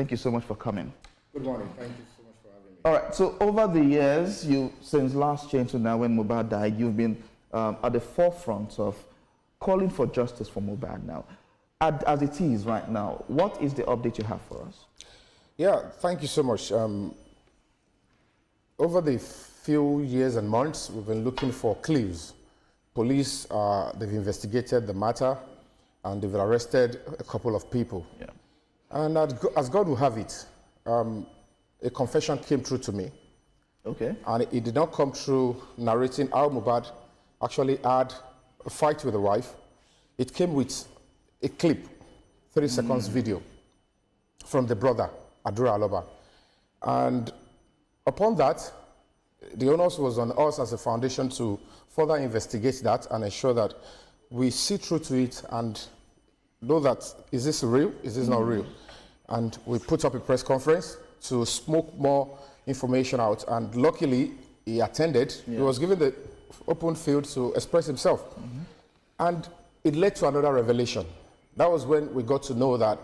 Thank you so much for coming. Good morning. Thank you so much for having me. All right, so over the years, since last change to now when Mohbad died, you've been at the forefront of calling for justice for Mohbad now. As it is right now, what is the update you have for us? Yeah, thank you so much. Over the few years and months, we've been looking for clues. Police, they've investigated the matter and they've arrested a couple of people. Yeah. And as God will have it, a confession came through to me. Okay. And it did not come through narrating how Mohbad actually had a fight with the wife. It came with a clip, 30 seconds video from the brother, Adura Aloba. And upon that, the onus was on us as a foundation to further investigate that and ensure that we see through to it and know that, is this real, is this not real? And we put up a press conference to smoke more information out, and luckily he attended. Yeah. He was given the open field to express himself. And it led to another revelation. That was when we got to know that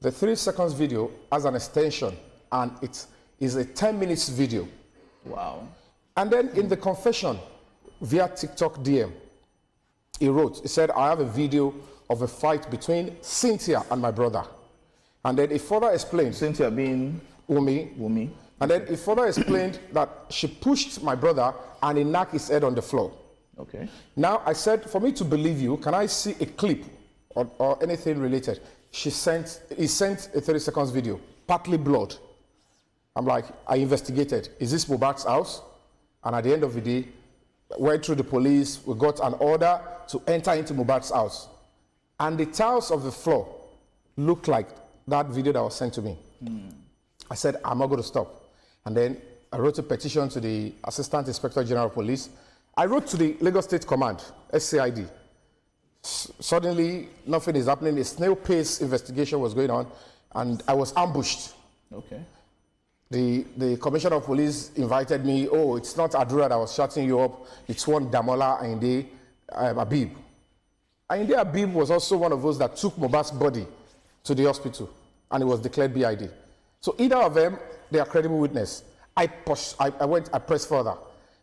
the 3 seconds video has an extension, and it is a 10 minutes video. Wow. And then in the confession, via TikTok DM, he said, I have a video of a fight between Cynthia and my brother. And then he further explained. Cynthia being? Wumi. And then he further explained that she pushed my brother and he knocked his head on the floor. Okay. Now I said, for me to believe you, can I see a clip or anything related? He sent a 30 seconds video, partly blood. I'm like, I investigated. Is this Mohbad's house? And at the end of the day, went through the police, we got an order to enter into Mohbad's house. And the tiles of the floor looked like that video that was sent to me. I said, I'm not going to stop. And then I wrote a petition to the Assistant Inspector General of Police. I wrote to the Lagos State Command, SCID. Suddenly, nothing is happening. A snail-pace investigation was going on, and I was ambushed. Okay. The Commissioner of Police invited me. Oh, it's not Adura that was shutting you up. It's one Damola Ayinde Abib. Ayinde Abib was also one of those that took Mohbad's body to the hospital, and it was declared BID. So either of them, they are credible witness. I pressed further.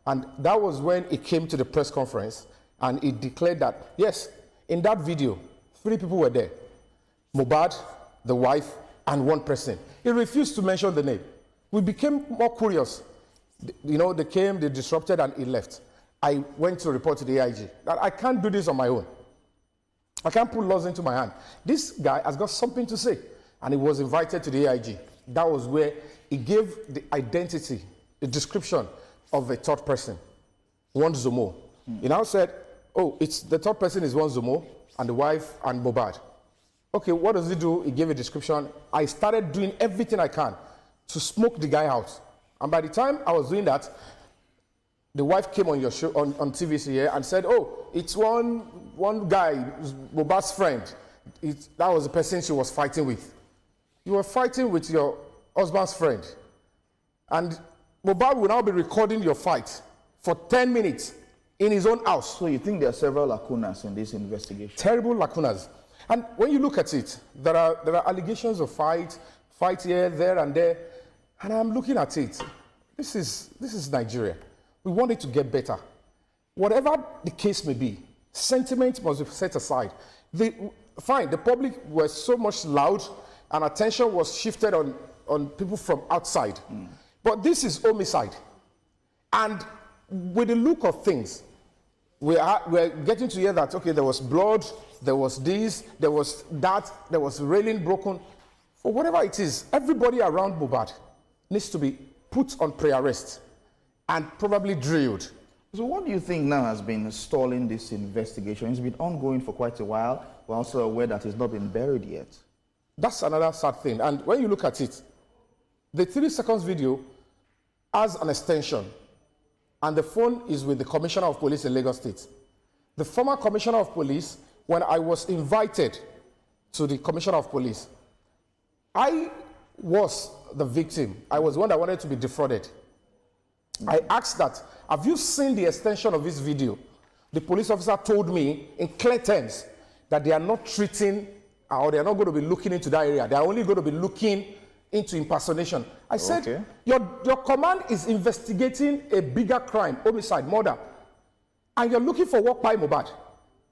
And that was when it came to the press conference, and it declared that, yes, in that video, 3 people were there. Mohbad, the wife, and 1 person. He refused to mention the name. We became more curious. You know, they came, they disrupted, and he left. I went to report to the AIG that I can't do this on my own. I can't put laws into my hand. This guy has got something to say. And he was invited to the AIG. That was where he gave the identity, the description of a third person, one Zomo. He now said, oh, it's the third person is one Zomo, and the wife and Mohbad. Okay, what does he do? He gave a description. I started doing everything I can to smoke the guy out. And by the time I was doing that, the wife came on your show, on TVC here, and said, oh, it's one guy, Mohbad's friend. That was the person she was fighting with. You were fighting with your husband's friend. And Mohbad will now be recording your fight for 10 minutes in his own house. So you think there are several lacunas in this investigation? Terrible lacunas. And when you look at it, there are allegations of fight here, there, and there. And I'm looking at it. This is Nigeria. We want it to get better. Whatever the case may be, sentiment must be set aside. Fine, the public were so much loud, and attention was shifted on people from outside. But this is homicide. And with the look of things, we're getting to hear that, okay, there was blood, there was this, there was that, there was railing broken. For whatever it is, everybody around Mohbad needs to be put on pre-arrest and probably drilled. So what do you think now has been stalling this investigation? It's been ongoing for quite a while. We're also aware that it's not been buried yet. That's another sad thing. And when you look at it, the 3 seconds video has an extension, and the phone is with the Commissioner of Police in Lagos State. The former Commissioner of Police, when I was invited to the Commissioner of Police, I was the victim. I was one that wanted to be defrauded. I asked that, have you seen the extension of this video? The police officer told me in clear terms that they are not treating, or they are not going to be looking into that area. They are only going to be looking into impersonation. I said, Okay. your command is investigating a bigger crime, homicide, murder, and you're looking for work by Mohbad.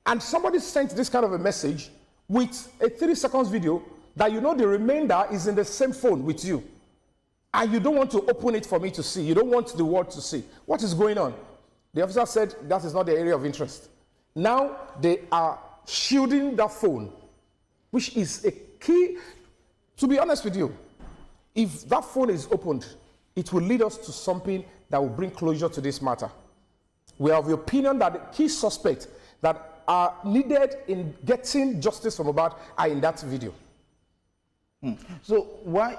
And somebody sent this kind of a message with a 30 seconds video that you know the remainder is in the same phone with you. And you don't want to open it for me to see. You don't want the world to see. What is going on? The officer said that is not the area of interest. Now they are shielding that phone, which is a key. To be honest with you, if that phone is opened, it will lead us to something that will bring closure to this matter. We are of the opinion that the key suspects that are needed in getting justice for Mohbad are in that video. So why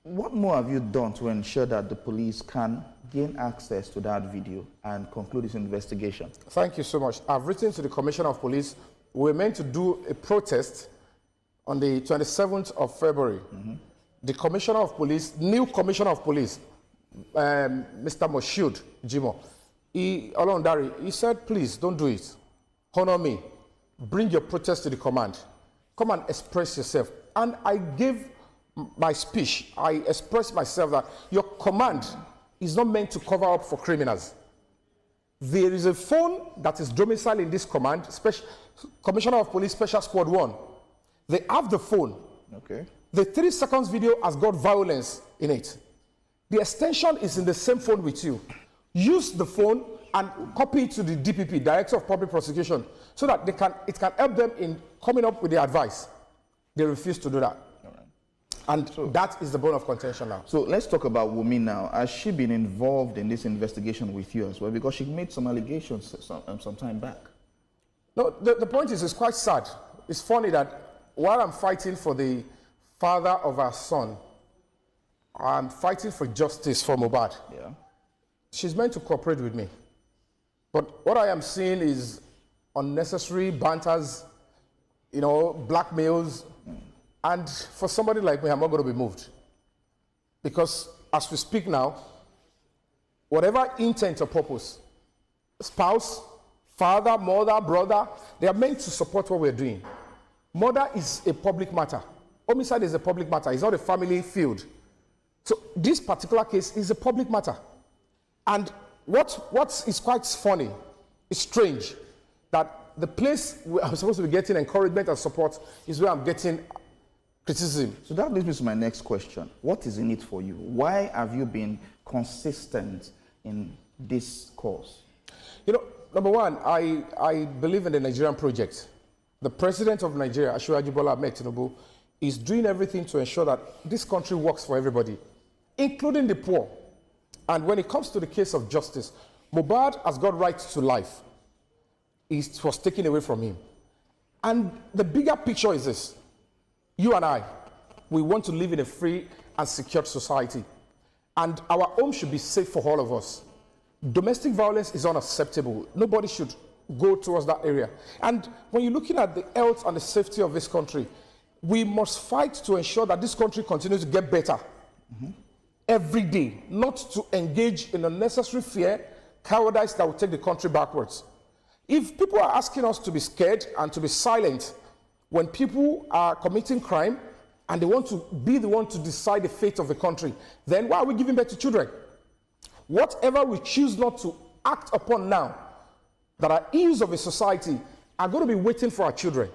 what more have you done to ensure that the police can gain access to that video and conclude this investigation? Thank you so much. I've written to the Commissioner of Police. We're meant to do a protest on the 27th of February. The Commissioner of Police, new Commissioner of Police, Mr. Moshood Jimo, he said, please don't do it. Honor me. Bring your protest to the command. Come and express yourself. And I gave my speech. I expressed myself that your command is not meant to cover up for criminals. There is a phone that is domiciled in this command, Commissioner of Police Special Squad 1. They have the phone. Okay. The 30 seconds video has got violence in it. The extension is in the same phone with you. Use the phone and copy it to the DPP, Director of Public Prosecution, so that it can help them in coming up with the advice. They refuse to do that. All right. And so, that is the bone of contention now. So let's talk about Wunmi now. Has she been involved in this investigation with you as well? Because she made some allegations some time back. No, the point is, it's quite sad. It's funny that while I'm fighting for the father of our son, I'm fighting for justice for Mohbad. Yeah. She's meant to cooperate with me. But what I am seeing is unnecessary banters, blackmails. And for somebody like me, I'm not going to be moved. Because as we speak now, whatever intent or purpose, spouse, father, mother, brother, they are meant to support what we're doing. Murder is a public matter. Homicide is a public matter. It's not a family field. So this particular case is a public matter. And what is quite funny, it's strange, that the place where I'm supposed to be getting encouragement and support is where I'm getting criticism. So that leads me to my next question. What is in it for you? Why have you been consistent in this cause? Number one, I believe in the Nigerian project. The president of Nigeria, Asiwaju Bola Ahmed Tinubu, is doing everything to ensure that this country works for everybody, including the poor. And when it comes to the case of justice, Mohbad has got right to life. It was taken away from him. And the bigger picture is this. You and I, we want to live in a free and secure society. And our home should be safe for all of us. Domestic violence is unacceptable. Nobody should go towards that area. And when you're looking at the health and the safety of this country, we must fight to ensure that this country continues to get better every day, not to engage in unnecessary fear, cowardice that will take the country backwards. If people are asking us to be scared and to be silent when people are committing crime and they want to be the one to decide the fate of the country, then why are we giving birth to children? Whatever we choose not to act upon now that are ills of a society are going to be waiting for our children.